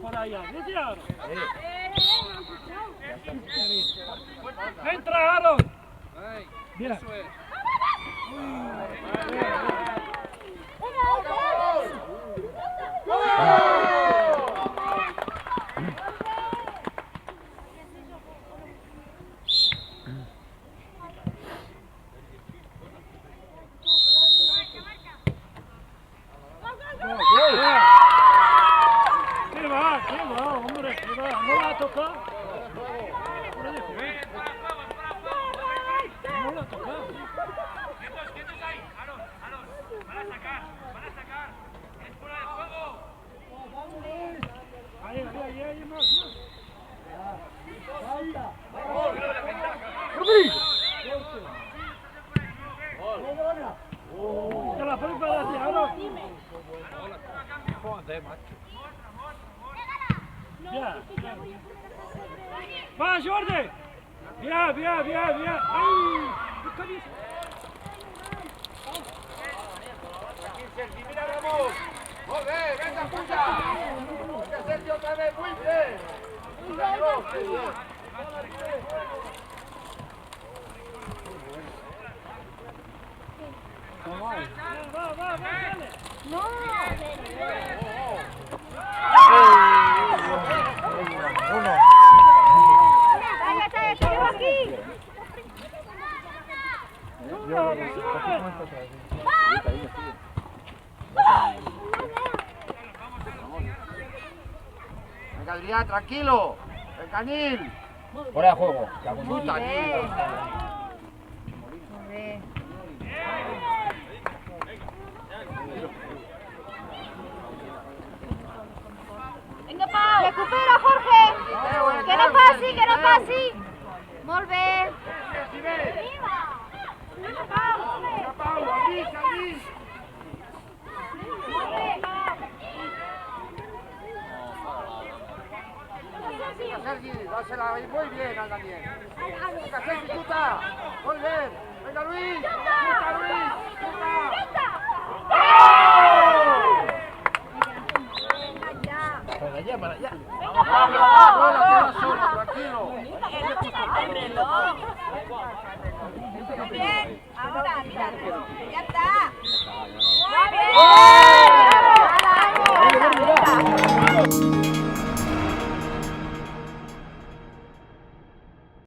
por allá, ¿viste, Aaron? Entra, Aaron. Bien. Eso es. ¿Qué va, hombre? ¿Qué va? ¿No la ha tocado? No la ha tocado. Quietos ahí, Aaron, van a sacar, es fuera de juego. Ahí, más. ¡Que la pelota para ti, Aaron! Joder, macho. Bien. Va, Jordi! Bien. ¡Ay! Sergi, mira Ramón. Muy bien, venga, puya. Venga, Sergio, otra vez, muy bien. Va, dale. No. Está aquí. Venga, Adrián, tranquilo. Venga, Nil. Fuera de juego. Puta, Nil. Venga, Pau. Recupera, Jorge. Que no passi. Molt bé. Venga, Pau. Venga, Pau, aquí. Venga, Sergi, dásela muy bien al Daniel. Venga, Sergi, chuta. Muy bien. Venga, Luis. Chuta. Para allá. No, la tierra sola, tranquilo. Bien, ahora, mira.